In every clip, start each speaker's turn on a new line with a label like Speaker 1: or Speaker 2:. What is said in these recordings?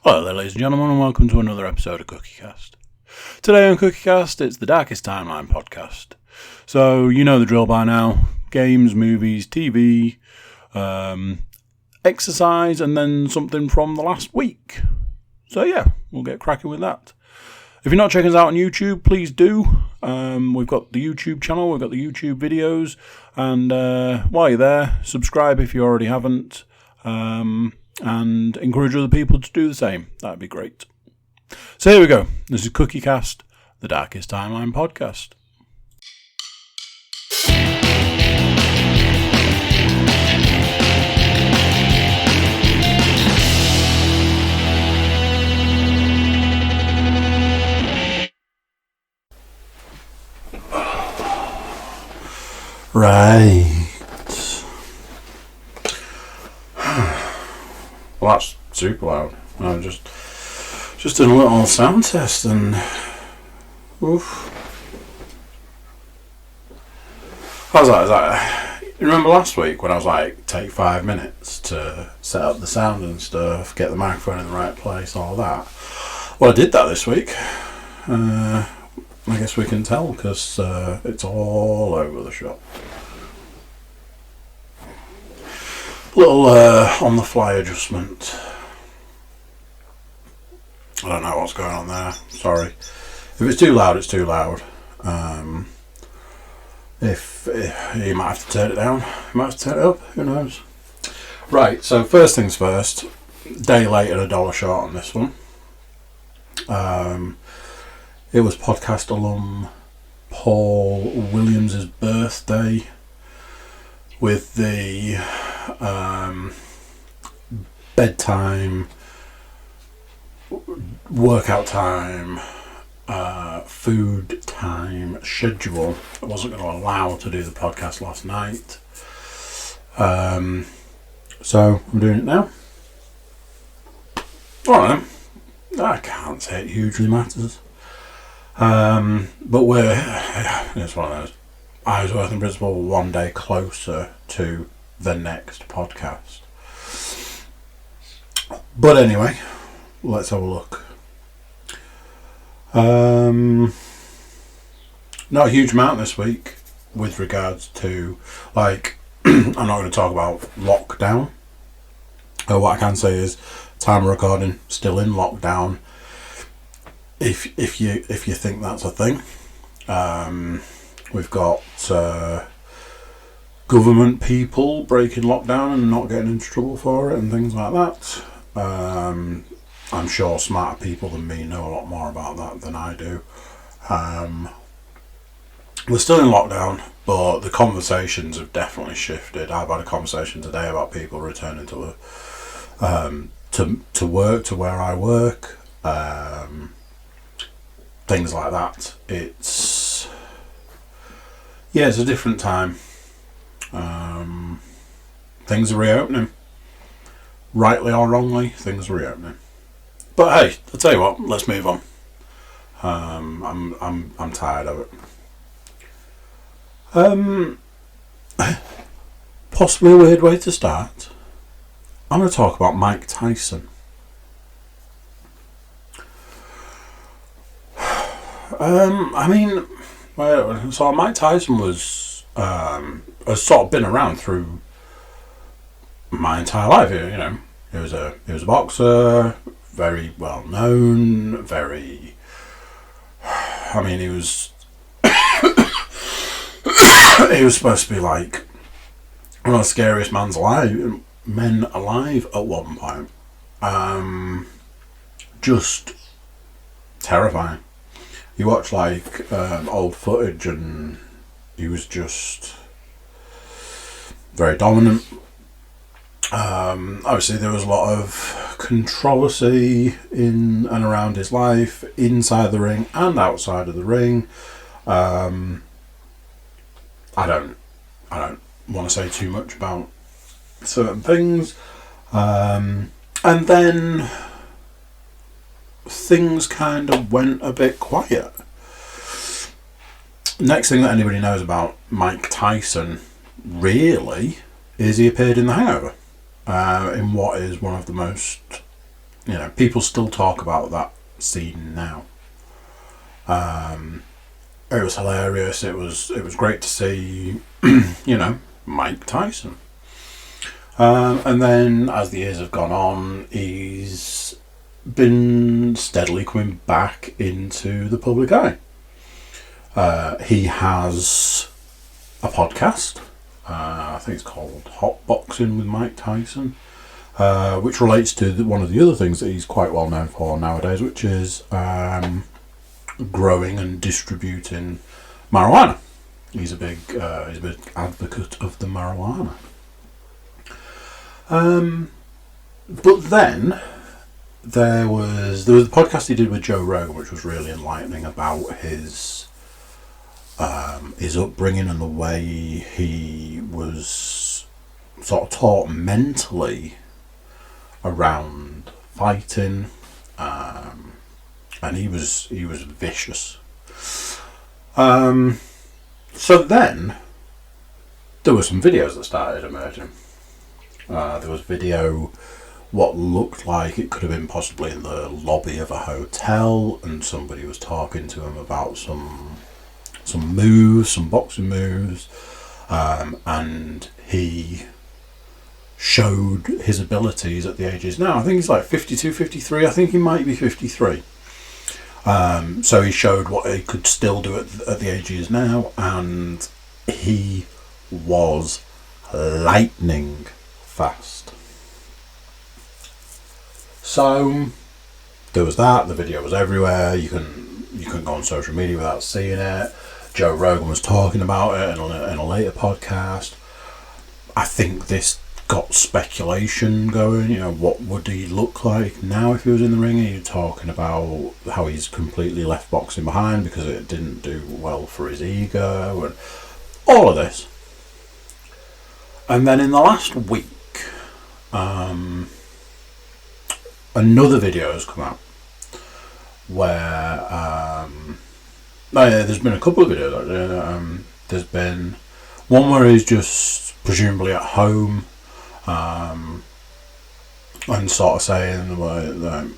Speaker 1: Hello there, ladies and gentlemen, and welcome to another episode of CookieCast. Today on CookieCast, it's the Darkest Timeline podcast. So, you know the drill by now. Games, movies, TV, exercise, and then something from the last week. So yeah, we'll get cracking with that. If you're not checking us out on YouTube, please do. We've got the YouTube channel, we've got the YouTube videos, and while you're there, subscribe if you already haven't. And encourage other people to do the same. That'd be great. So here we go. This is CookieCast, the Darkest Timeline podcast. Right. Well, that's super loud. I just did a little sound test and oof. How's that? Is that? You remember last week when I was like, take 5 minutes to set up the sound and stuff, get the microphone in the right place, all that? Well, I did that this week. I guess we can tell because it's all over the shop. Little on-the-fly adjustment. I don't know what's going on there. Sorry. If it's too loud, it's too loud. If you might have to turn it down, you might have to turn it up. Who knows? Right. So first things first. Day late and $1 short on this one. It was podcast alum Paul Williams' birthday with the bedtime, workout time, food time schedule. I wasn't going to allow to do the podcast last night. So I'm doing it now. Alright, I can't say it hugely matters. But it's one of those eyes worth in principle, one day closer to the next podcast. But anyway, let's have a look. Not a huge amount this week with regards to, like, I'm not going to talk about lockdown. What I can say is, time of recording, still in lockdown. If you think that's a thing, we've got government people breaking lockdown and not getting into trouble for it and things like that. I'm sure smarter people than me know a lot more about that than I do. We're still in lockdown, but the conversations have definitely shifted. I've had a conversation today about people returning to work, to where I work, things like that. It's a different time. Things are reopening. Rightly or wrongly, things are reopening. But hey, I'll tell you what, let's move on. I'm tired of it. Possibly a weird way to start. I'm going to talk about Mike Tyson. So Mike Tyson was has sort of been around through my entire life. You know, he was a boxer, very well known, very. I mean, he was he was supposed to be like one of the scariest men alive at one point. Just terrifying. You watch like old footage and he was just very dominant. Obviously there was a lot of controversy in and around his life, inside the ring and outside of the ring. I don't want to say too much about certain things. And then things kind of went a bit quiet. Next thing that anybody knows about Mike Tyson, really, is he appeared in The Hangover, in what is one of the most people still talk about that scene now. It was hilarious. It was great to see, Mike Tyson. And then as the years have gone on, he's been steadily coming back into the public eye. He has a podcast. I think it's called Hot Boxing with Mike Tyson, which relates to one of the other things that he's quite well known for nowadays, which is growing and distributing marijuana. He's a big advocate of the marijuana. But then there was the podcast he did with Joe Rogan, which was really enlightening about his upbringing and the way he was sort of taught mentally around fighting, and he was vicious. So then there were some videos that started emerging. There was video what looked like it could have been possibly in the lobby of a hotel, and somebody was talking to him about some moves, some boxing moves, and he showed his abilities at the ages now. I think he's like 52, 53. I think he might be 53. So he showed what he could still do at the age he is now, and he was lightning fast. So there was that. The video was everywhere. You couldn't go on social media without seeing it. Joe Rogan was talking about it in a later podcast. I think this got speculation going. What would he look like now if he was in the ring? And you're talking about how he's completely left boxing behind because it didn't do well for his ego and all of this. And then in the last week, another video has come out where there's been a couple of videos. There's been one where he's just presumably at home, and sort of saying the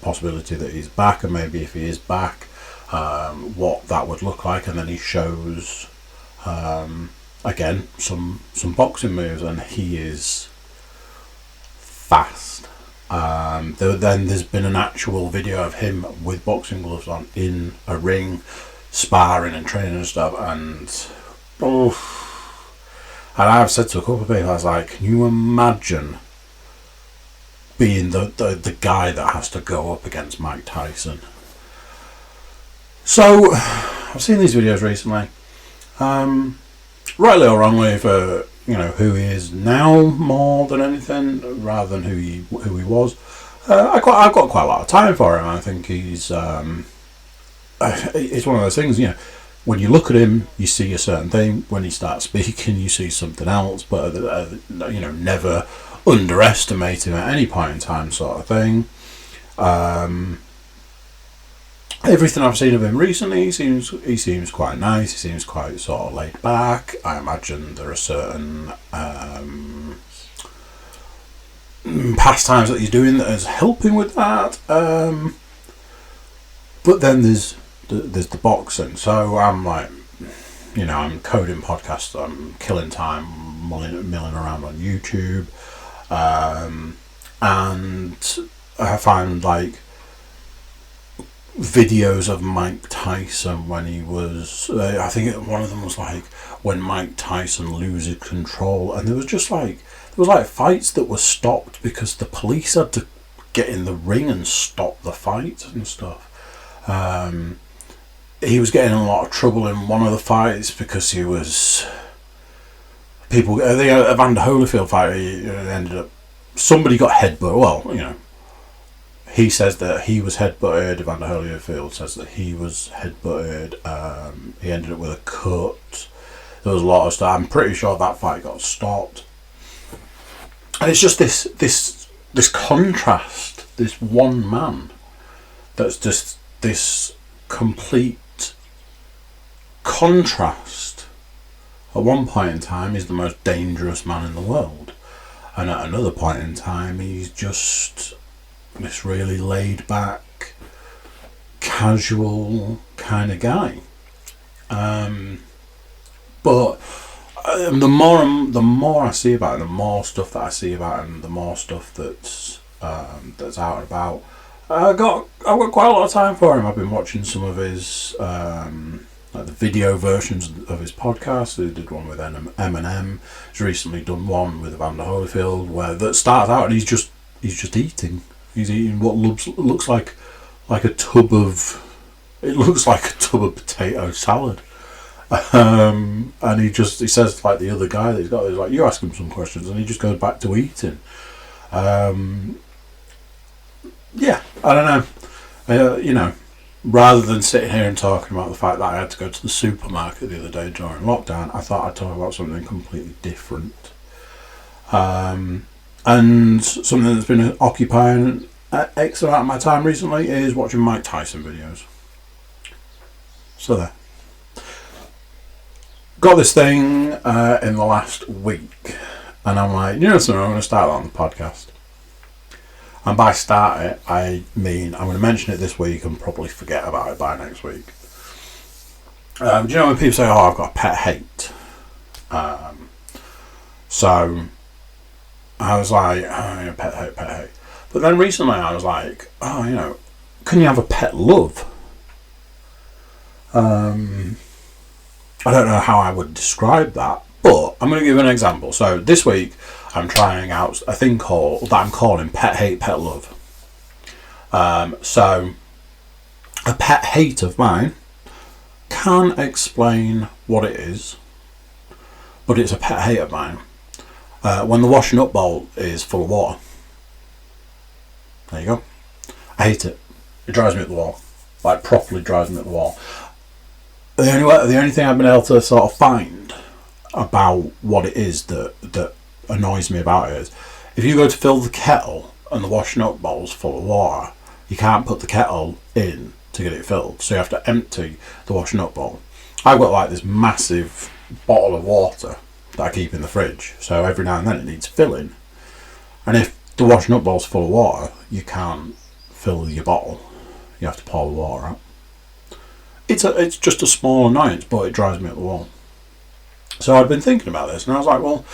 Speaker 1: possibility that he's back, and maybe if he is back, what that would look like. And then he shows again some boxing moves, and he is fast. Then there's been an actual video of him with boxing gloves on in a ring, sparring and training and stuff, and I've said to a couple of people, I was like, can you imagine being the guy that has to go up against Mike Tyson? So I've seen these videos recently, rightly or wrongly, for who he is now more than anything, rather than who he was. I've got quite a lot of time for him. I think he's it's one of those things. When you look at him, you see a certain thing. When he starts speaking, you see something else. But never underestimate him at any point in time, sort of thing. Everything I've seen of him recently, he seems quite nice. He seems quite sort of laid back. I imagine there are certain pastimes that he's doing that is helping with that. But then there's the boxing. So I'm like, I'm coding podcasts. I'm killing time, milling around on YouTube, and I find like videos of Mike Tyson when he was I think one of them was like when Mike Tyson loses control, and there was fights that were stopped because the police had to get in the ring and stop the fight and stuff. He was getting in a lot of trouble in one of the fights because he was the Evander Holyfield fight. He ended up, somebody got headbutt. Well, he says that he was headbutted. Evander Holyfield says that he was headbutted. He ended up with a cut. There was a lot of stuff. I'm pretty sure that fight got stopped. And it's just this contrast. This one man that's just this complete contrast. At one point in time, he's the most dangerous man in the world, and at another point in time, he's just this really laid back, casual kind of guy. But the more I see about him, the more stuff that I see about him, the more stuff that's out and about. I've got quite a lot of time for him. I've been watching some of his like the video versions of his podcast. He did one with Eminem. He's recently done one with Evander Holyfield where that starts out and he's just eating. He's eating what looks like a tub of. It looks like a tub of potato salad. And he says like the other guy that he's got. He's like, you ask him some questions and he just goes back to eating. Yeah, I don't know. Rather than sitting here and talking about the fact that I had to go to the supermarket the other day during lockdown, I thought I'd talk about something completely different. And something that's been occupying X amount of my time recently is watching Mike Tyson videos. So there. Got this thing in the last week, and I'm like, I'm going to start that on the podcast. And by start it, I mean I'm going to mention it this week and probably forget about it by next week. Do you know when people say, I've got a pet hate? So I was like, pet hate. But then recently I was like, can you have a pet love? I don't know how I would describe that, but I'm going to give an example. So this week I'm trying out a thing that I'm calling Pet Hate, Pet Love. So a pet hate of mine can't explain what it is, but it's a pet hate of mine. When the washing up bowl is full of water. There you go. I hate it. It drives me up the wall. Like properly drives me up the wall. The only thing I've been able to sort of find about what it is that annoys me about it is if you go to fill the kettle and the washing up bowl's full of water, you can't put the kettle in to get it filled, so you have to empty the washing up bowl. I've got like this massive bottle of water that I keep in the fridge, so every now and then it needs filling, and if the washing up bowl's full of water, you can't fill your bottle, you have to pour the water out. It's just a small annoyance, but it drives me up the wall. So I'd been thinking about this, and I was like, well,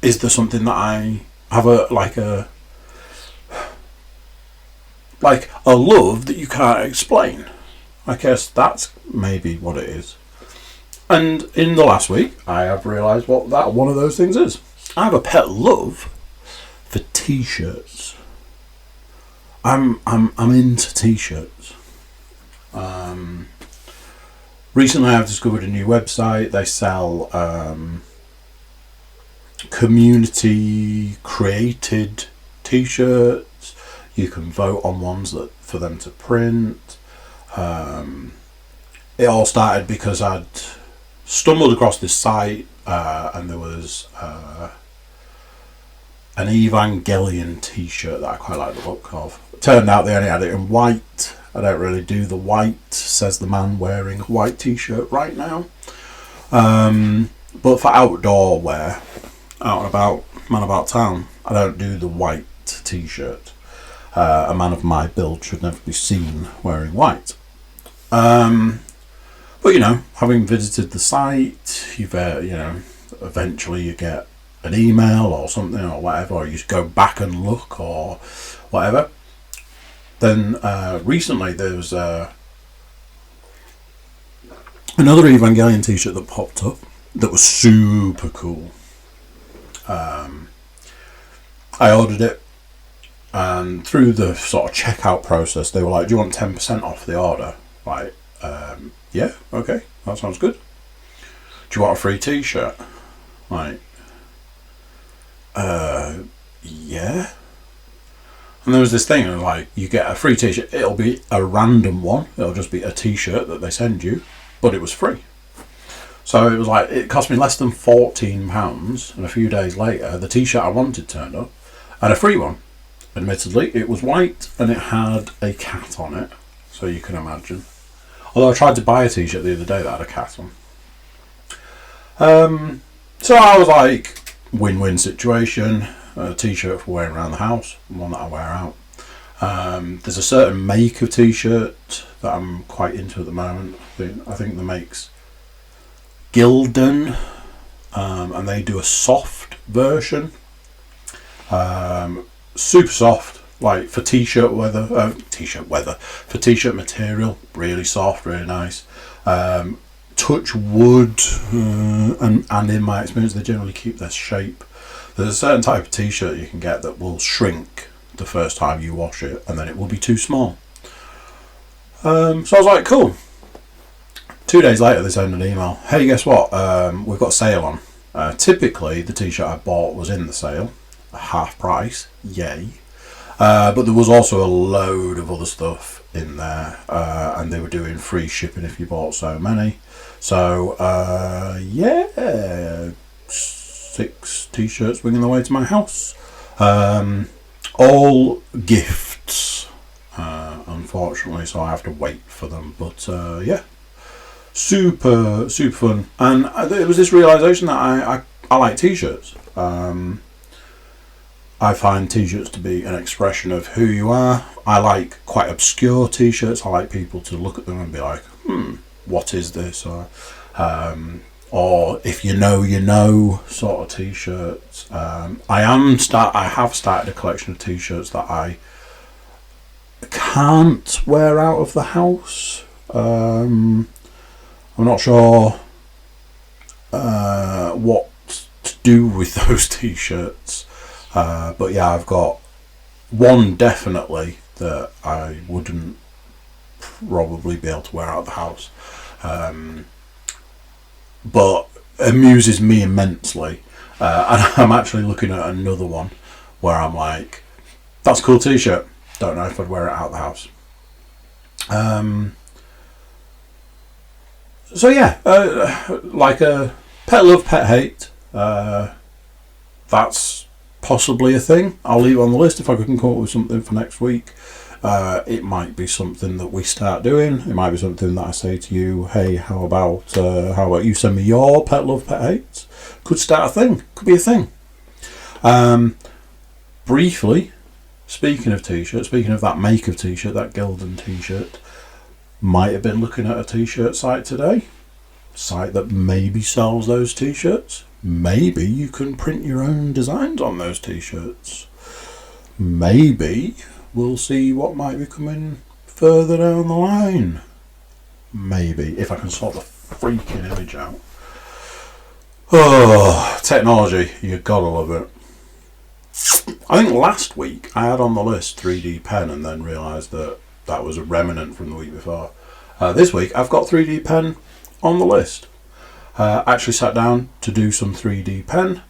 Speaker 1: is there something that I have a love that you can't explain? I guess that's maybe what it is. And in the last week, I have realised what that one of those things is. I have a pet love for t-shirts. I'm into t-shirts. Recently I've discovered a new website. They sell community created t-shirts. You can vote on ones for them to print. It all started because I'd stumbled across this site and there was an Evangelion t-shirt that I quite like the look of. It turned out they only had it in white. I don't really do the white, says the man wearing a white t-shirt right now. But for outdoor wear, out and about, man about town, I don't do the white t-shirt. A man of my build should never be seen wearing white. But having visited the site, you've eventually you get an email or something or whatever, or you just go back and look or whatever. Then recently there was another Evangelion t-shirt that popped up that was super cool. I ordered it, and through the sort of checkout process they were like, do you want 10% off the order? Like, yeah, okay, that sounds good. Do you want a free t-shirt? Like, yeah. And there was this thing, and like, you get a free t-shirt, it'll be a random one, it'll just be a t-shirt that they send you, but it was free. So it was like, it cost me less than £14, and a few days later, the t-shirt I wanted turned up, and a free one. Admittedly, it was white, and it had a cat on it, so you can imagine. Although I tried to buy a t-shirt the other day that had a cat on. So I was like, win-win situation. a t-shirt for wearing around the house, one that I wear out. There's a certain make of t-shirt that I'm quite into at the moment. I think the make's Gildan, and they do a soft version, super soft, like for t-shirt weather, for t-shirt material, really soft, really nice. Touch wood, and in my experience, they generally keep their shape. There's a certain type of t-shirt you can get that will shrink the first time you wash it, and then it will be too small. So I was like, cool. 2 days later, they send an email. Hey, guess what? We've got a sale on. Typically, the t-shirt I bought was in the sale, half price. Yay! But there was also a load of other stuff in there, and they were doing free shipping if you bought so many. So yeah, 6 t-shirts winging their way to my house. All gifts, unfortunately, so I have to wait for them. But yeah, super fun. And it was this realisation that I like t-shirts. I find t-shirts to be an expression of who you are. I like quite obscure t-shirts. I like people to look at them and be like, what is this? Or if you know sort of t-shirts. I have started a collection of t-shirts that I can't wear out of the house. I'm not sure what to do with those t-shirts. But yeah, I've got one definitely that I wouldn't probably be able to wear out of the house. But amuses me immensely. And I'm actually looking at another one where I'm like, that's a cool t-shirt. Don't know if I'd wear it out of the house. So yeah, like a pet love, pet hate. That's possibly a thing. I'll leave it on the list if I can come up with something for next week. It might be something that we start doing. It might be something that I say to you, hey, how about you send me your pet love, pet hates? Could start a thing. Could be a thing. Briefly, speaking of t-shirts, speaking of that make of t-shirt, that Gildan t-shirt, might have been looking at a t-shirt site today. Site that maybe sells those t-shirts. Maybe you can print your own designs on those t-shirts. Maybe we'll see what might be coming further down the line. Maybe, if I can sort the freaking image out. Oh, technology, you gotta love it. I think last week I had on the list 3D pen and then realised that that was a remnant from the week before. This week I've got 3D pen on the list. Actually sat down to do some 3D pen.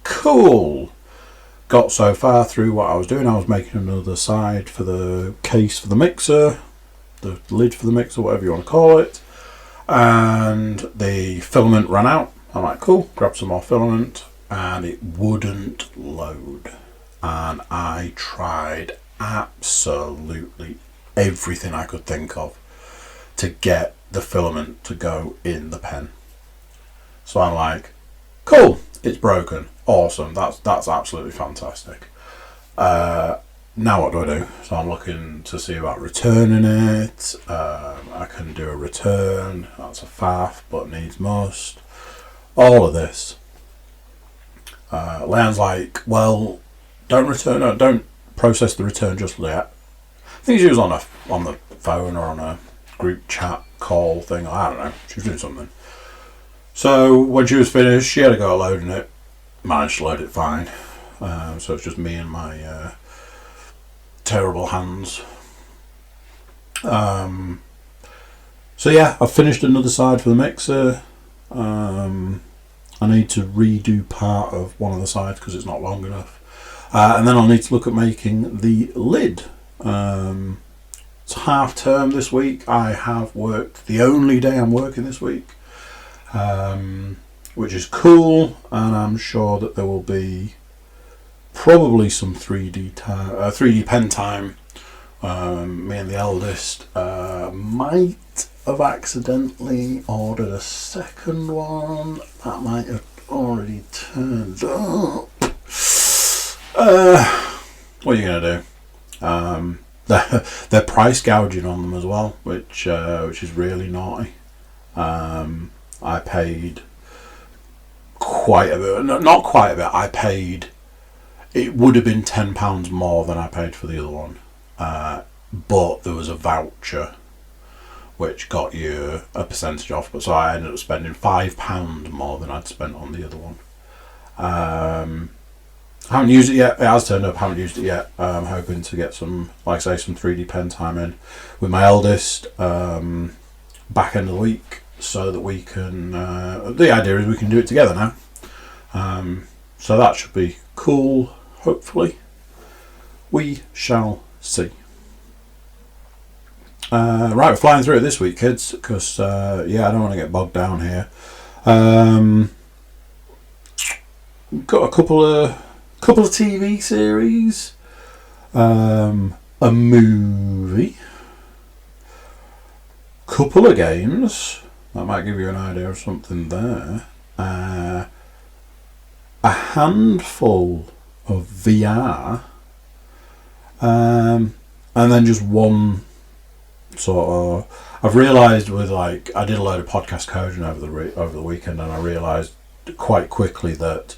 Speaker 1: Cool! Got so far through what I was doing. I was making another side for the case for the mixer, the lid for the mixer, whatever you want to call it. And the filament ran out. I'm like, cool, grab some more filament. And it wouldn't load. And I tried absolutely everything I could think of to get the filament to go in the pen. So I'm like, cool, it's broken. Awesome, that's absolutely fantastic. Now what do? So I'm looking to see about returning it. I can do a return. That's a faff, but needs must. All of this. Leon's like, well, don't process the return just yet. I think she was on the phone or on a group chat call thing. I don't know. She was doing something. So when she was finished, she had a go at loading it. Managed to load it fine. So it's just me and my terrible hands. So yeah, I've finished another side for the mixer. I need to redo part of one of the sides because it's not long enough. And then I'll need to look at making the lid. It's half term this week. I have worked the only day I'm working this week. Which is cool, and I'm sure that there will be probably some 3D pen time. Me and the eldest might have accidentally ordered a second one that might have already turned up. What are you going to do? They're price gouging on them as well, which is really naughty. I paid quite a bit, not quite a bit, I paid, it would have been £10 more than I paid for the other one, but there was a voucher which got you a percentage off, but so I ended up spending £5 more than I'd spent on the other one. Haven't used it yet. It has turned up. Haven't used it yet. I'm hoping to get some, like I say, some 3D pen time in with my eldest back end of the week, so that we can. The idea is we can do it together now. So that should be cool. Hopefully, we shall see. Right, we're flying through it this week, kids, because I don't want to get bogged down here. Got a couple of TV series, a movie, couple of games that might give you an idea of something there, a handful of VR, and then just one sort of. I've realised with I did a load of podcast coding over the weekend, and I realised quite quickly that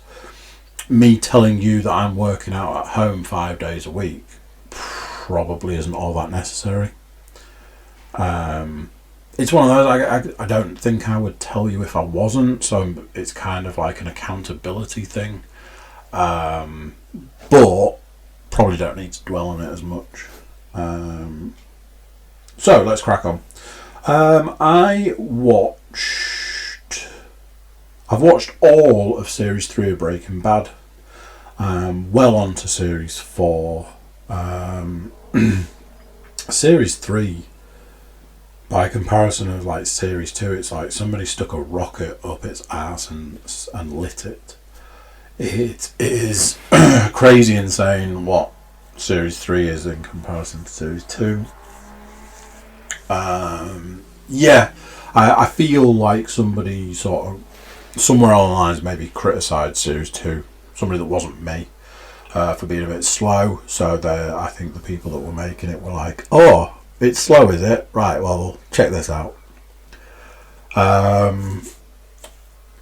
Speaker 1: me telling you that I'm working out at home 5 days a week probably isn't all that necessary. It's one of those I don't think I would tell you if I wasn't, so it's kind of like an accountability thing, but probably don't need to dwell on it as much. So let's crack on. I've watched all of Series 3 of Breaking Bad. Well on to Series 4. Series 3, by comparison of like Series 2, it's like somebody stuck a rocket up its ass and lit it. It is crazy insane what Series 3 is in comparison to Series 2. I feel like somebody sort of somewhere along the lines maybe criticised Series 2, somebody that wasn't me, for being a bit slow. So I think the people that were making it were like, oh, it's slow, is it? Right, well, check this out.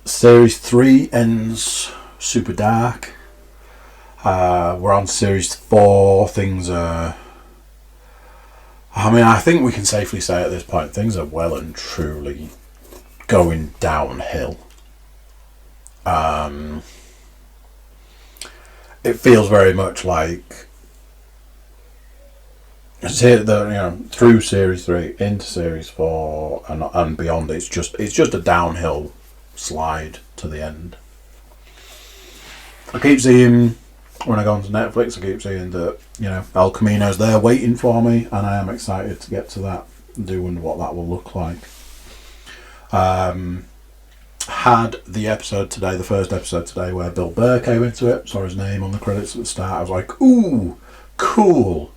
Speaker 1: Series 3 ends super dark. We're on Series 4. Things are... I think we can safely say at this point, things are well and truly going downhill. It feels very much like through Series 3 into Series 4 and beyond. It's just a downhill slide to the end. I keep seeing, when I go onto Netflix, I keep seeing that El Camino's there waiting for me, and I am excited to get to that. I do wonder what that will look like. Had the first episode today, where Bill Burr came into it. Saw his name on the credits at the start. I was like, ooh, cool.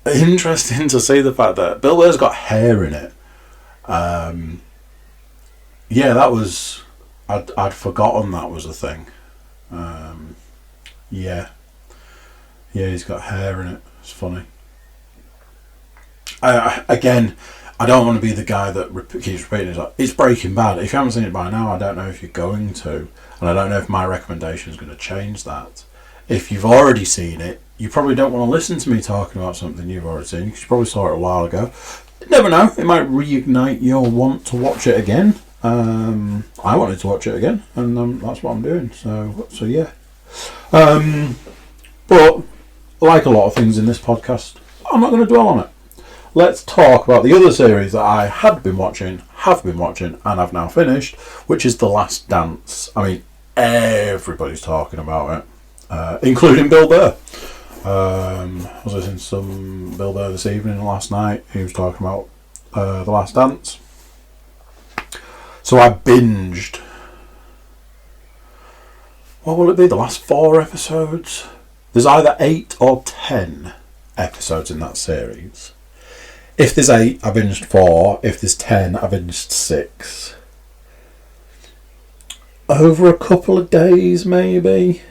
Speaker 1: Interesting to see the fact that Bill Burr's got hair in it. That was... I'd forgotten that was a thing. He's got hair in it. It's funny. I don't want to be the guy that keeps repeating it. It's Breaking Bad. If you haven't seen it by now, I don't know if you're going to, and I don't know if my recommendation is going to change that. If you've already seen it, you probably don't want to listen to me talking about something you've already seen, because you probably saw it a while ago. You never know, it might reignite your want to watch it again. I wanted to watch it again, and that's what I'm doing. So yeah. But like a lot of things in this podcast, I'm not going to dwell on it. Let's talk about the other series that I have been watching, and have now finished, which is The Last Dance. I mean, everybody's talking about it, including Bill Burr. I was listening to some Bill Burr this evening and last night. He was talking about The Last Dance. So I binged. What will it be? The last 4 episodes? There's either 8 or 10 episodes in that series. If there's 8, I binged 4. If there's 10, I binged 6. Over a couple of days, maybe.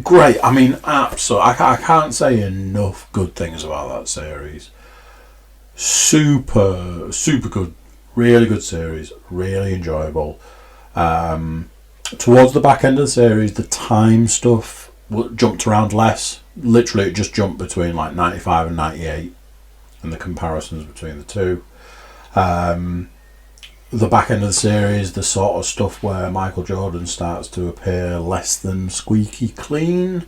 Speaker 1: Great. I mean, absolutely. I can't say enough good things about that series. Super, super good. Really good series. Really enjoyable. Towards the back end of the series, the time stuff jumped around less. Literally, it just jumped between like 95 and 98, and the comparisons between the two. The back end of the series, the sort of stuff where Michael Jordan starts to appear less than squeaky clean.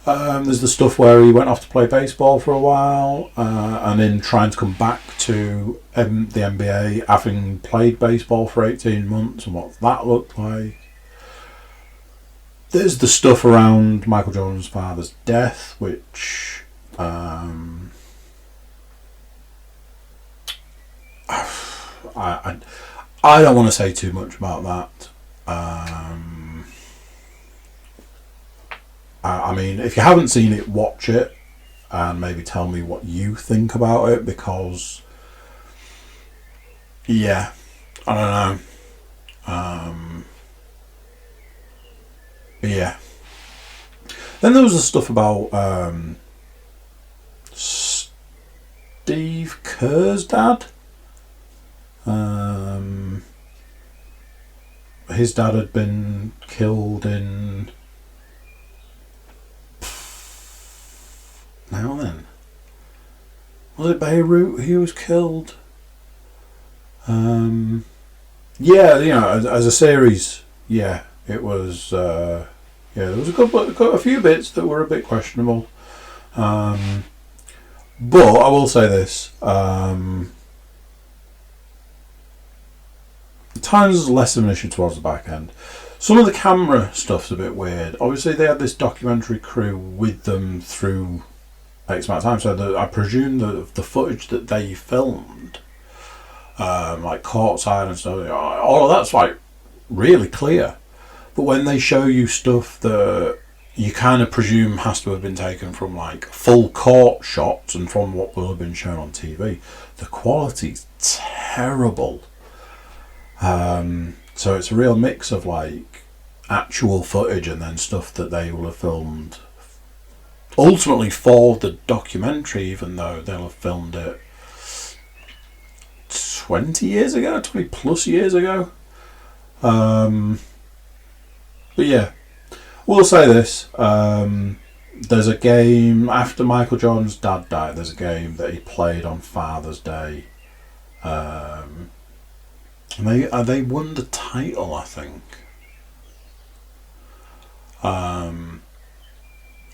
Speaker 1: There's the stuff where he went off to play baseball for a while, and then trying to come back to the NBA, having played baseball for 18 months, and what that looked like. There's the stuff around Michael Jordan's father's death, which I don't want to say too much about that. I mean, if you haven't seen it, watch it and maybe tell me what you think about it, because yeah, I don't know. Yeah. Then there was the stuff about Steve Kerr's dad. His dad had been killed in... Now then. Was it Beirut he was killed? Yeah, you know, as a series, yeah, it was... yeah, there was a few bits that were a bit questionable. But I will say this. Times was less of an issue towards the back end. Some of the camera stuff's a bit weird. Obviously, they had this documentary crew with them through X amount of time, so I presume the footage that they filmed, like courtside and stuff, all of that's like really clear. But when they show you stuff that you kind of presume has to have been taken from like full court shots and from what will have been shown on TV, the quality's terrible. So it's a real mix of like actual footage and then stuff that they will have filmed ultimately for the documentary, even though they'll have filmed it 20 years ago, 20 plus years ago. But yeah, we'll say this. There's a game after Michael Jordan's dad died. There's a game that he played on Father's Day. And they won the title, I think.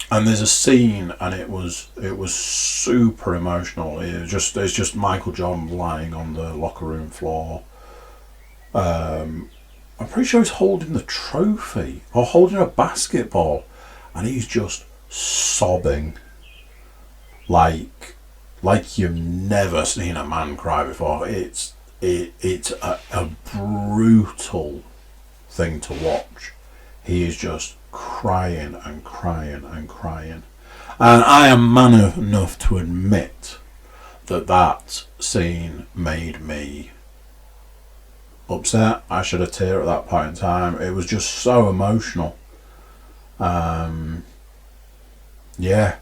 Speaker 1: And there's a scene, and it was super emotional. It's just Michael Jordan lying on the locker room floor. I'm pretty sure he's holding the trophy or holding a basketball, and he's just sobbing like you've never seen a man cry before. It's a brutal thing to watch. He is just crying and crying and crying. And I am man enough to admit that scene made me upset. I shed a tear at that point in time. It was just so emotional. Yeah,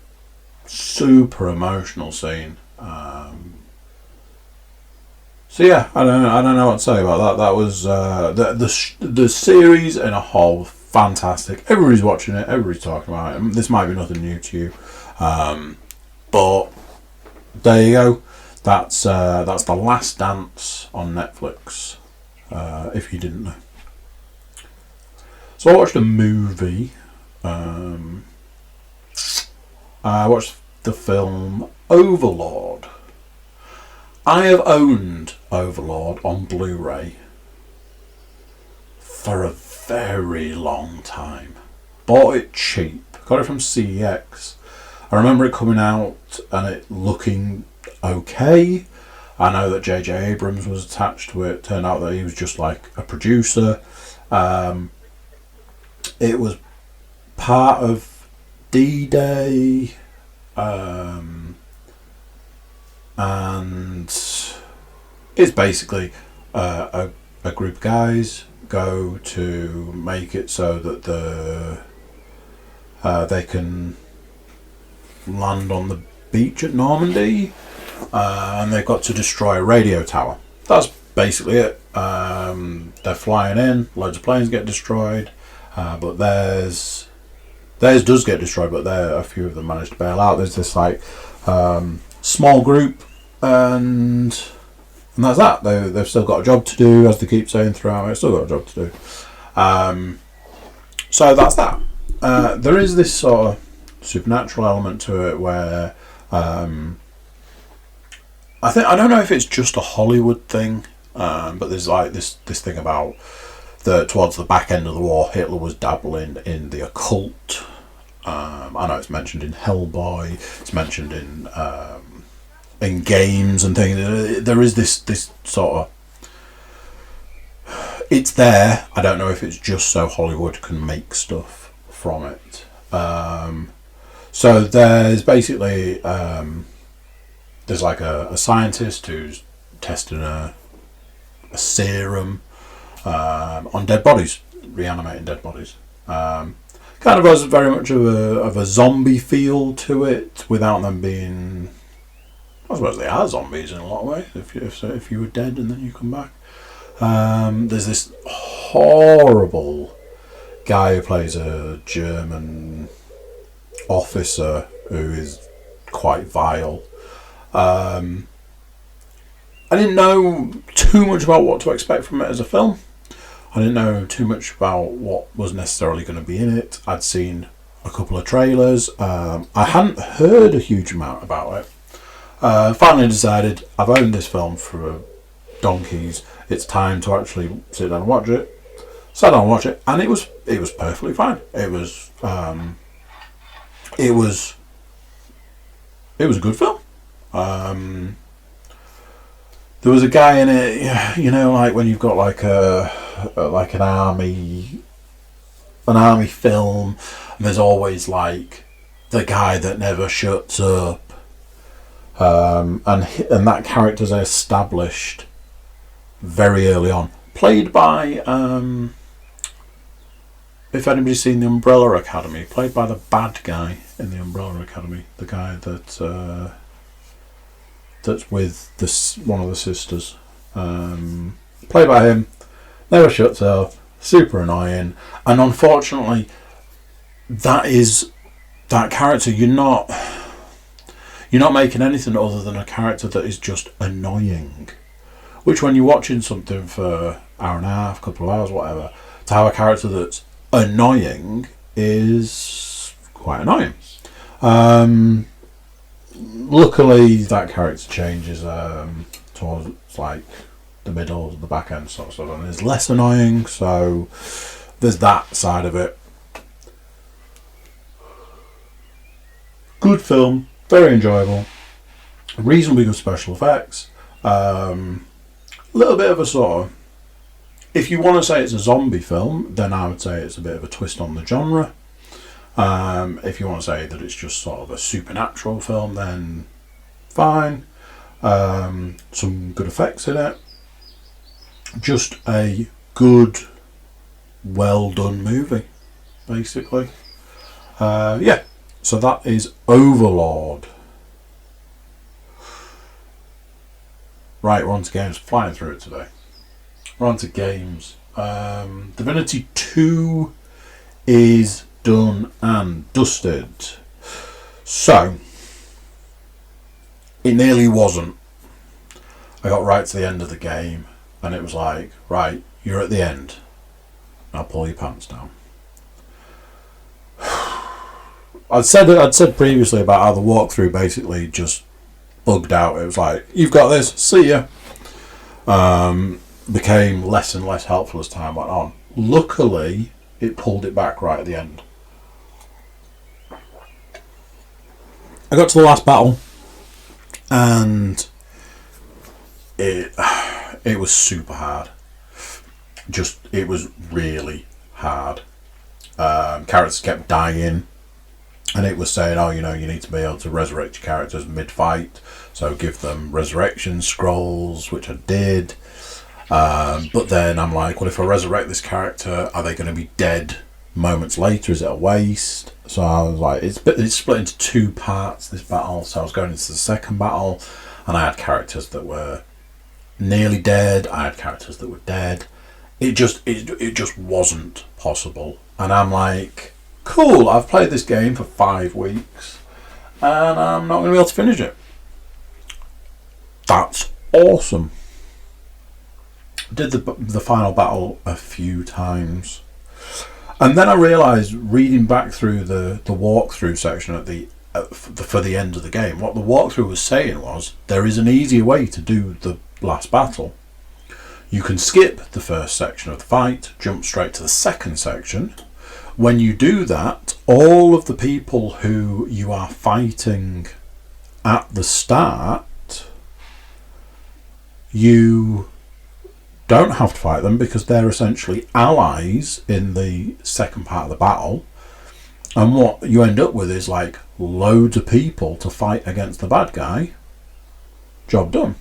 Speaker 1: super emotional scene. So yeah, I don't know what to say about that. That was the series in a whole, fantastic. Everybody's watching it. Everybody's talking about it. This might be nothing new to you, but there you go. That's The Last Dance on Netflix. If you didn't know. So I watched a movie. I watched the film Overlord. I have owned Overlord on Blu-ray for a very long time. Bought it cheap. Got it from CEX. I remember it coming out and it looking okay. I know that J.J. Abrams was attached to it. Turned out that he was just like a producer. It was part of D-Day. And it's basically a group of guys go to make it so that the they can land on the beach at Normandy, and they've got to destroy a radio tower. That's basically it. They're flying in, loads of planes get destroyed, but theirs does get destroyed, but a few of them manage to bail out. There's this like small group, and that's that. They've still got a job to do, as they keep saying throughout. They've still got a job to do. So that's that. There is this sort of supernatural element to it where I don't know if it's just a Hollywood thing, but there's like this thing about towards the back end of the war, Hitler was dabbling in the occult. I know it's mentioned in Hellboy. It's mentioned in games and things. There is this sort of. It's there. I don't know if it's just so Hollywood can make stuff from it. So there's basically there's like a scientist who's testing a serum on dead bodies, reanimating dead bodies. Kind of has very much of a zombie feel to it, without them being. I suppose they are zombies in a lot of ways. If you were dead and then you come back. There's this horrible guy who plays a German officer who is quite vile. I didn't know too much about what to expect from it as a film. I didn't know too much about what was necessarily going to be in it. I'd seen a couple of trailers. I hadn't heard a huge amount about it. Finally decided I've owned this film for donkeys. It's time to actually sit down and watch it. Sat down and watch it, and it was perfectly fine. It was a good film. There was a guy in it, you know, like when you've got like an army film, and there's always like the guy that never shuts up, and that character's established very early on, played by if anybody's seen The Umbrella Academy, played by the bad guy in The Umbrella Academy, the guy that's with one of the sisters, played by him, never shuts up, super annoying, and unfortunately that character, you're not making anything other than a character that is just annoying, which when you're watching something for an hour and a half, couple of hours, whatever, to have a character that's annoying is quite annoying. Luckily that character changes towards like the middle, the back end sort of stuff, and is less annoying, so there's that side of it. Good film, very enjoyable, reasonably good special effects, a little bit of a sort of, if you want to say it's a zombie film, then I would say it's a bit of a twist on the genre. If you want to say that it's just sort of a supernatural film, then fine. Some good effects in it. Just a good, well done movie, basically. Yeah, so that is Overlord. Right, we're on to games. Flying through it today. We're on to games. Divinity 2 is done and dusted. So, it nearly wasn't. I got right to the end of the game, and it was like, right, you're at the end. Now pull your pants down. I'd said previously about how the walkthrough basically just bugged out. It was like, you've got this, see ya. Became less and less helpful as time went on. Luckily, it pulled it back right at the end. I got to the last battle, and it was super hard. It was really hard. Characters kept dying, and it was saying, oh, you need to be able to resurrect your characters mid-fight, so give them resurrection scrolls, which I did. But then I'm like, well, if I resurrect this character, are they going to be dead moments later, is it a waste? So I was like, it's split into two parts, this battle. So I was going into the second battle, and I had characters that were nearly dead. I had characters that were dead. It just wasn't possible. And I'm like, cool, I've played this game for 5 weeks, and I'm not going to be able to finish it. That's awesome. Did the final battle a few times. And then I realised, reading back through the walkthrough section at for the end of the game, what the walkthrough was saying was, there is an easier way to do the last battle. You can skip the first section of the fight, jump straight to the second section. When you do that, all of the people who you are fighting at the start, you don't have to fight them because they're essentially allies in the second part of the battle, and what you end up with is like loads of people to fight against the bad guy. Job done.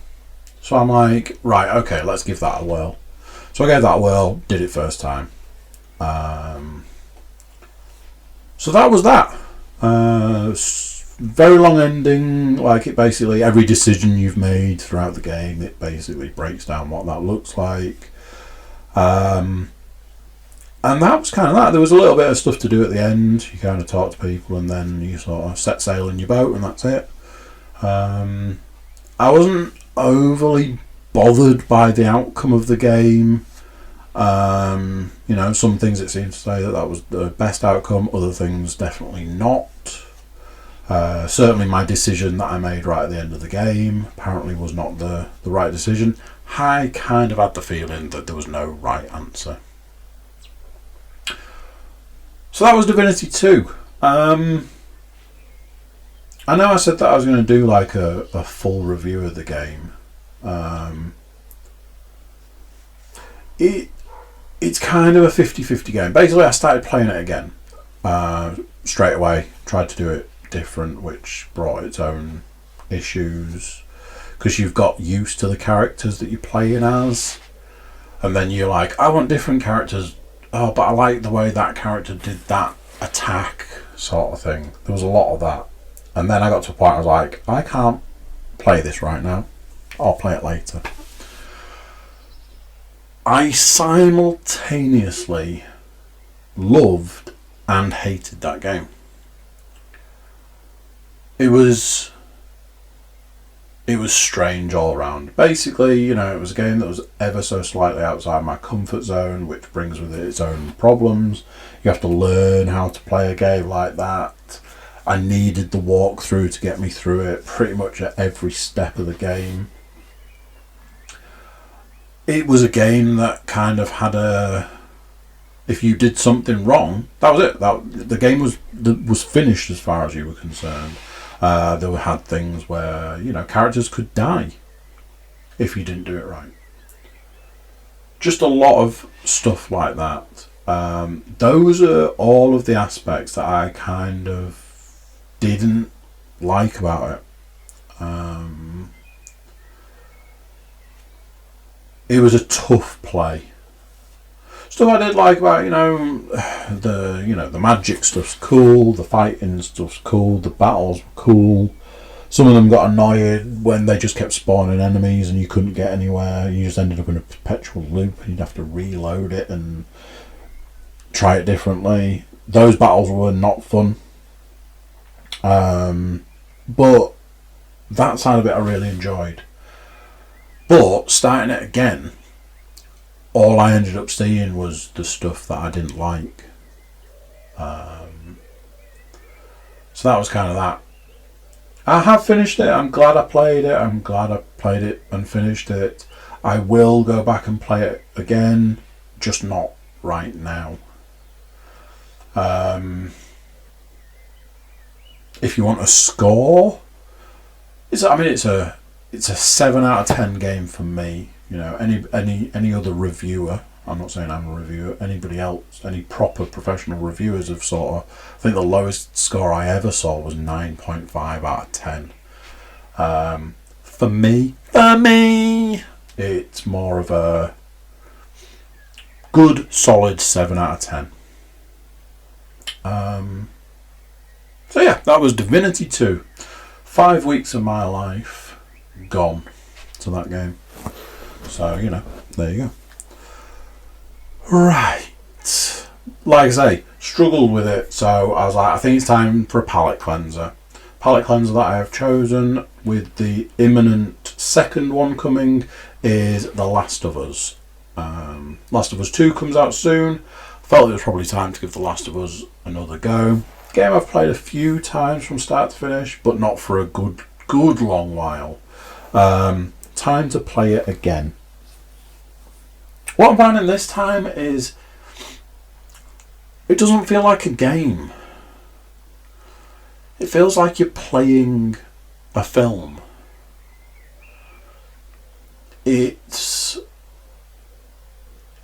Speaker 1: So I'm like, right, okay, let's give that a whirl. So I gave that a whirl, did it first time. So that was that. Very long ending, like it basically, every decision you've made throughout the game, it basically breaks down what that looks like. And that was kind of that. There was a little bit of stuff to do at the end. You kind of talk to people and then you sort of set sail in your boat and that's it. I wasn't overly bothered by the outcome of the game. Some things it seems to say that was the best outcome, other things definitely not. Certainly my decision that I made right at the end of the game apparently was not the right decision. I kind of had the feeling that there was no right answer. So that was Divinity 2. I know I said that I was going to do like a full review of the game. It's kind of a 50-50 game. Basically I started playing it again straight away, tried to do it different, which brought its own issues because you've got used to the characters that you're playing as, and then you're like, I want different characters. Oh, but I like the way that character did that attack, sort of thing. There was a lot of that, and then I got to a point I was like, I can't play this right now, I'll play it later. I simultaneously loved and hated that game. It was strange all around. Basically, it was a game that was ever so slightly outside my comfort zone, which brings with it its own problems. You have to learn how to play a game like that. I needed the walkthrough to get me through it pretty much at every step of the game. It was a game that kind of had if you did something wrong, that was it. The game was finished as far as you were concerned. They had things where characters could die if you didn't do it right. Just a lot of stuff like that. Those are all of the aspects that I kind of didn't like about it. It was a tough play. Stuff I did like about the magic stuff's cool, the fighting stuff's cool, the battles were cool. Some of them got annoyed when they just kept spawning enemies and you couldn't get anywhere. You just ended up in a perpetual loop and you'd have to reload it and try it differently. Those battles were not fun. But that side of it I really enjoyed. But starting it again, all I ended up seeing was the stuff that I didn't like. So that was kind of that. I have finished it. I'm glad I played it. I'm glad I played it and finished it. I will go back and play it again, just not right now. If you want a score, it's a 7 out of 10 game for me. Any other reviewer, I'm not saying I'm a reviewer, anybody else, any proper professional reviewers have I think the lowest score I ever saw was 9.5 out of 10. For me, it's more of a good, solid 7 out of 10. So yeah, that was Divinity 2. 5 weeks of my life gone to that game. So, you know, there you go. Right. Like I say, struggled with it, so I was like, I think it's time for a palate cleanser. Palate cleanser that I have chosen with the imminent second one coming is The Last of Us. Last of Us 2 comes out soon. Felt it was probably time to give The Last of Us another go. Game I've played a few times from start to finish, but not for a good long while. Time to play it again. What I'm finding this time is it doesn't feel like a game. It feels like you're playing a film. It's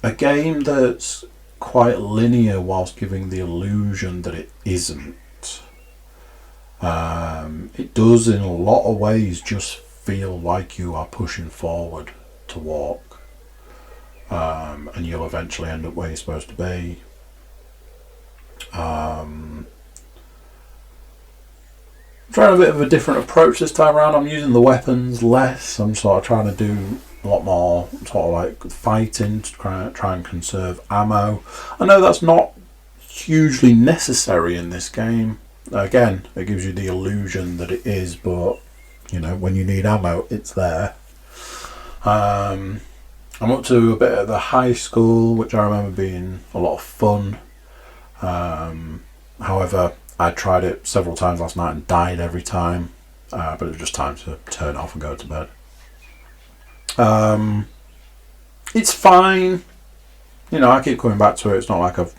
Speaker 1: a game that's quite linear whilst giving the illusion that it isn't. It does in a lot of ways just feel like you are pushing forward to walk, and you'll eventually end up where you're supposed to be. I'm trying a bit of a different approach this time around. I'm using the weapons less. I'm sort of trying to do a lot more sort of like fighting to try and conserve ammo. I know that's not hugely necessary in this game. Again, it gives you the illusion that it is, but you know, when you need ammo, it's there. I'm up to a bit of the high school, which I remember being a lot of fun. However, I tried it several times last night and died every time, but it was just time to turn it off and go to bed. It's fine. You know, I keep coming back to it. It's not like I've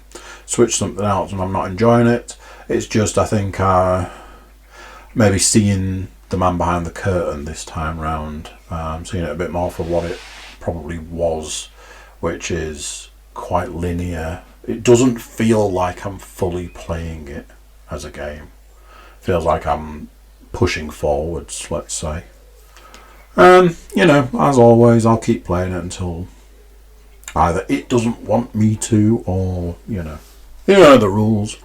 Speaker 1: switched something else and I'm not enjoying it. It's just, I think, maybe seeing the man behind the curtain this time round, seeing it a bit more for what it probably was, which is quite linear. It doesn't feel like I'm fully playing it as a game. It feels like I'm pushing forwards, let's say. You know, as always, I'll keep playing it until either it doesn't want me to, or you know the rules.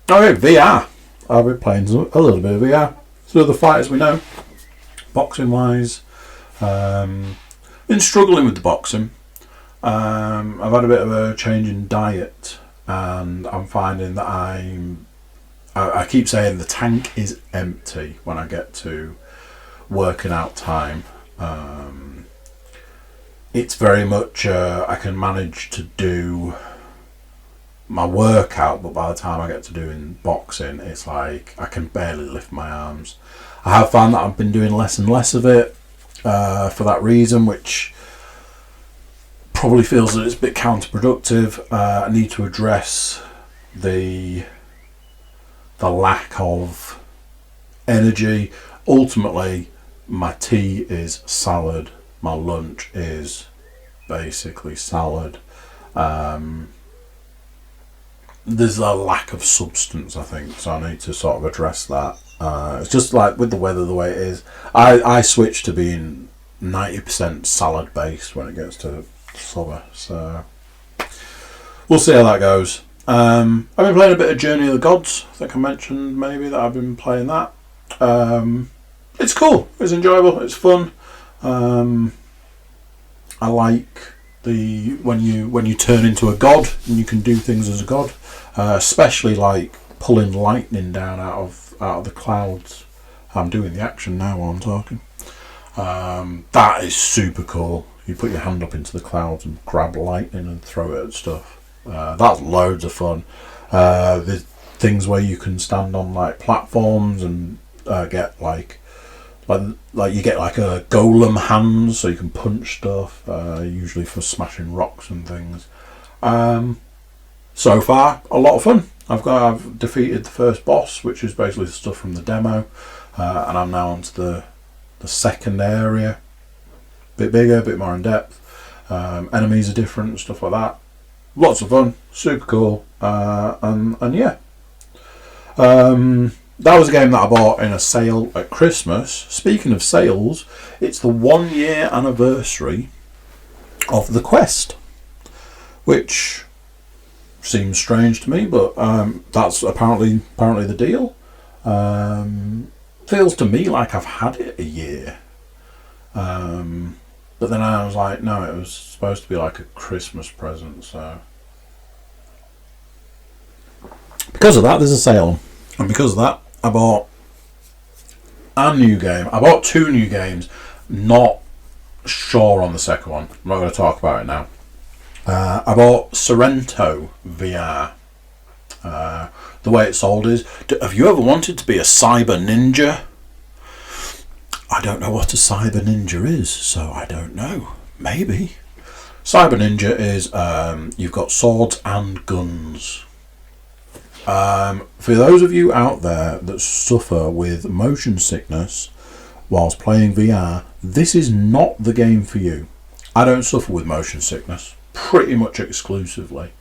Speaker 1: Okay, VR. I've been playing a little bit of VR. So the fighters we know, boxing wise, been struggling with the boxing. I've had a bit of a change in diet, and I'm finding that I keep saying the tank is empty when I get to working out time. It's very much I can manage to do my workout, but by the time I get to doing boxing, it's like I can barely lift my arms. I have found that I've been doing less and less of it for that reason, which probably feels that it's a bit counterproductive. I need to address the lack of energy. Ultimately, my tea is salad. My lunch is basically salad. There's a lack of substance, I think, so I need to sort of address that. It's just like with the weather the way it is. I switch to being 90% salad based when it gets to summer, so we'll see how that goes. I've been playing a bit of Journey of the Gods. I think I mentioned maybe that I've been playing that. It's cool. It's enjoyable. It's fun. I like when you turn into a god and you can do things as a god, especially like pulling lightning down out of the clouds. I'm doing the action now while I'm talking. That is super cool. You put your hand up into the clouds and grab lightning and throw it at stuff. That's loads of fun. There's things where you can stand on like platforms and get like you get like a golem hands, so you can punch stuff. Usually for smashing rocks and things. So far, a lot of fun. I've defeated the first boss, which is basically the stuff from the demo, and I'm now onto the second area. Bit bigger, a bit more in depth. Enemies are different, stuff like that. Lots of fun, super cool, and yeah. That was a game that I bought in a sale at Christmas. Speaking of sales, it's the 1 year anniversary of The Quest, which seems strange to me, but that's apparently the deal. Feels to me like I've had it a year, but then I was like, no, it was supposed to be like a Christmas present, so because of that there's a sale, and because of that I bought a new game. I bought 2 new games, not sure on the second one, I'm not going to talk about it now. I bought Sorrento VR. The way it's sold is, have you ever wanted to be a cyber ninja? I don't know what a cyber ninja is, so I don't know. Maybe. Cyber ninja is, you've got swords and guns. For those of you out there that suffer with motion sickness whilst playing VR, this is not the game for you. I don't suffer with motion sickness, pretty much exclusively.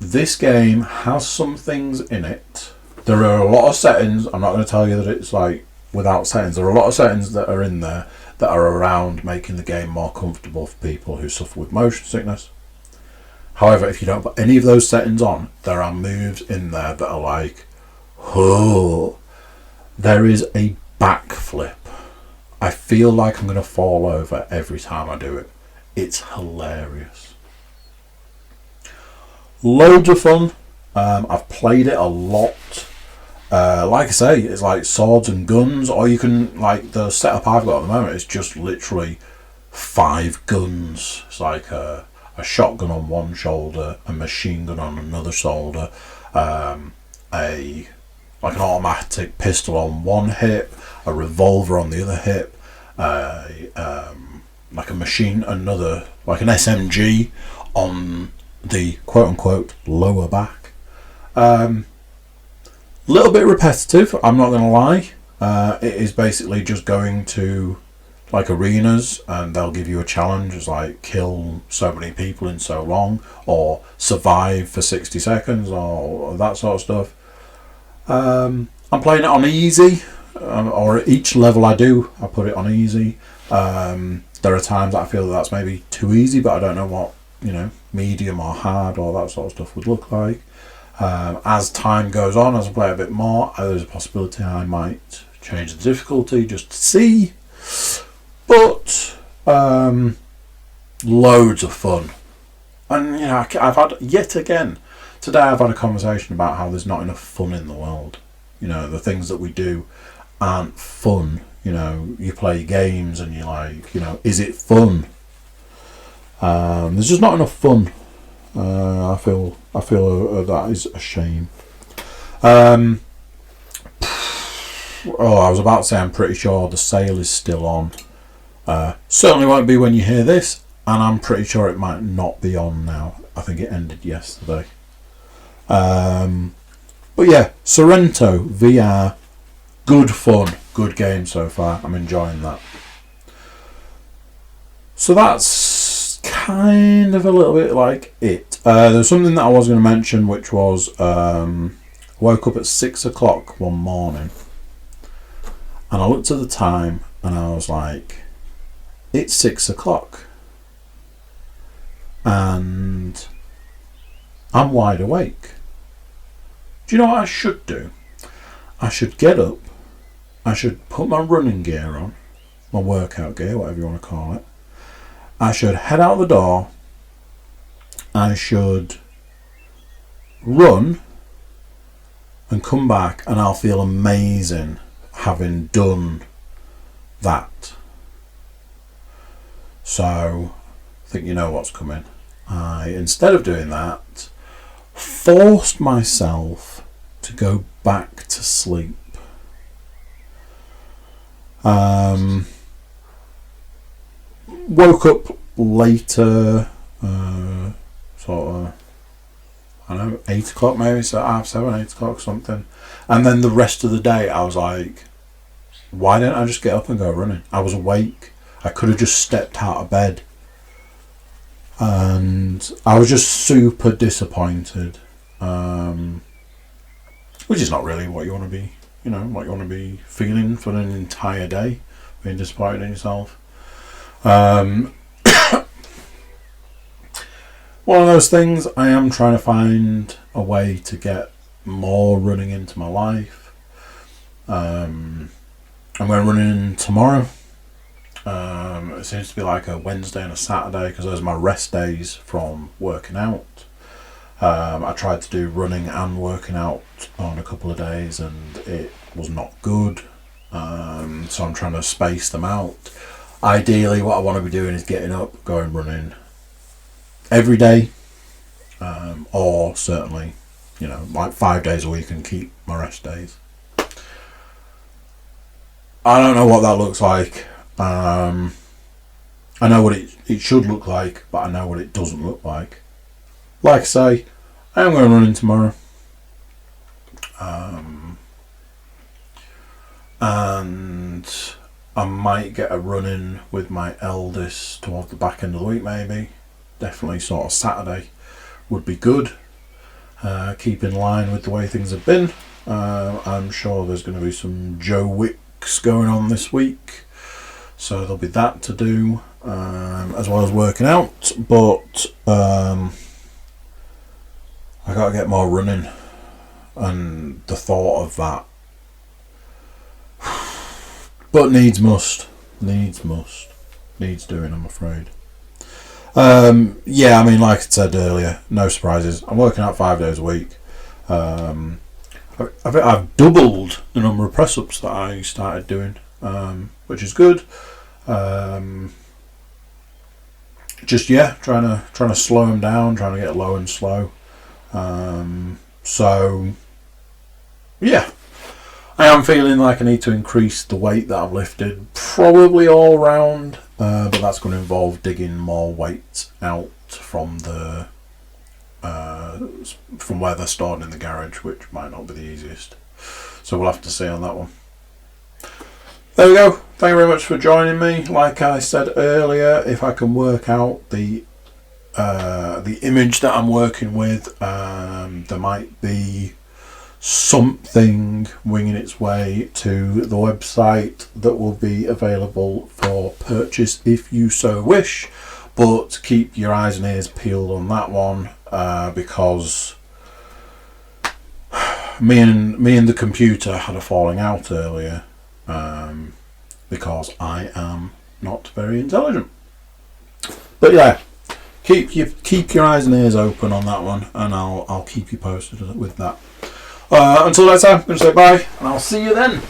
Speaker 1: This game has some things in it. There are a lot of settings. I'm not going to tell you that it's like without settings. There are a lot of settings that are in there that are around making the game more comfortable for people who suffer with motion sickness. However, if you don't put any of those settings on, there are moves in there that are like, oh, there is a backflip. I feel like I'm going to fall over every time I do it. It's hilarious. Loads of fun. I've played it a lot. Like I say, it's like swords and guns, or you can, like the setup I've got at the moment is just literally 5 guns. It's like a shotgun on one shoulder, a machine gun on another shoulder, like an automatic pistol on one hip, a revolver on the other hip, like an SMG on the quote-unquote lower back. Little bit repetitive, I'm not going to lie. It is basically just going to like arenas and they'll give you a challenge. It's like kill so many people in so long, or survive for 60 seconds, or that sort of stuff. I'm playing it on easy, or each level I put it on easy. There are times I feel that's maybe too easy, but I don't know what, medium or hard or that sort of stuff would look like. As time goes on, as I play a bit more, there's a possibility I might change the difficulty just to see. But loads of fun. And I've had, yet again, today I've had a conversation about how there's not enough fun in the world. The things that we do aren't fun. You play games and you're like, is it fun? There's just not enough fun. I feel that is a shame. I was about to say I'm pretty sure the sale is still on. Certainly won't be when you hear this, and I'm pretty sure it might not be on now. I think it ended yesterday. But yeah, Sorrento VR, good fun, good game so far. I'm enjoying that. So that's kind of a little bit like it. There's something that I was going to mention, which was woke up at 6 o'clock one morning and I looked at the time and I was like, it's 6 o'clock and I'm wide awake. Do you know what I should do? I should get up, I should put my running gear on, my workout gear, whatever you want to call it. I should head out the door, I should run and come back, and I'll feel amazing having done that. So I think you know what's coming. Instead of doing that, forced myself to go back to sleep. Woke up later, sort of, I don't know, 8 o'clock maybe, so 7:30, 8 o'clock something. And then the rest of the day I was like, why didn't I just get up and go running? I was awake. I could have just stepped out of bed. And I was just super disappointed. Which is not really what you want to be, what you want to be feeling for an entire day, being disappointed in yourself. one of those things. I am trying to find a way to get more running into my life. I'm going to run in tomorrow. It seems to be like a Wednesday and a Saturday because those are my rest days from working out. I tried to do running and working out on a couple of days and it was not good. So I'm trying to space them out. Ideally, what I want to be doing is getting up, going running every day, or certainly, like 5 days a week and keep my rest days. I don't know what that looks like. I know what it should look like, but I know what it doesn't look like. Like I say, I am going to run in tomorrow. And I might get a run in with my eldest towards the back end of the week, maybe. Definitely sort of Saturday would be good. Keep in line with the way things have been. I'm sure there's going to be some Joe Wicks going on this week. So there'll be that to do, as well as working out. But I got to get more running. And the thought of that. But needs must. Needs doing, I'm afraid. Yeah, I mean, like I said earlier, no surprises. I'm working out 5 days a week. I've doubled the number of press-ups that I started doing, which is good. Just trying to slow them down, trying to get low and slow. So yeah, I am feeling like I need to increase the weight that I've lifted, probably all round, but that's going to involve digging more weight out from from where they're stored in the garage, which might not be the easiest. So we'll have to see on that one. There we go. Thank you very much for joining me. Like I said earlier, if I can work out the image that I'm working with, there might be something winging its way to the website that will be available for purchase if you so wish, but keep your eyes and ears peeled on that one, because me and the computer had a falling out earlier, because I am not very intelligent. But yeah, keep your eyes and ears open on that one, and I'll keep you posted with that. Until next time, I'm going to say bye, and I'll see you then.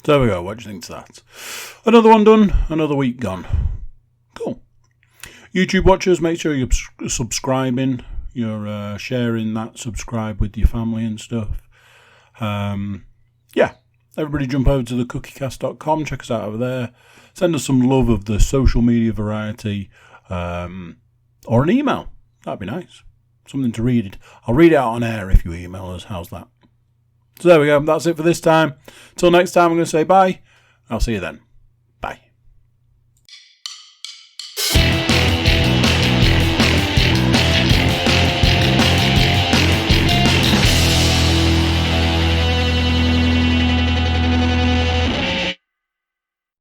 Speaker 1: There we go. What do you think to that? Another one done, another week gone. Cool. YouTube watchers, make sure you're subscribing, you're sharing that subscribe with your family and stuff. Yeah, everybody jump over to thecookiecast.com, check us out over there. Send us some love of the social media variety, or an email. That'd be nice. Something to read. I'll read it out on air if you email us. How's that? So there we go. That's it for this time. Till next time, I'm going to say bye. I'll see you then.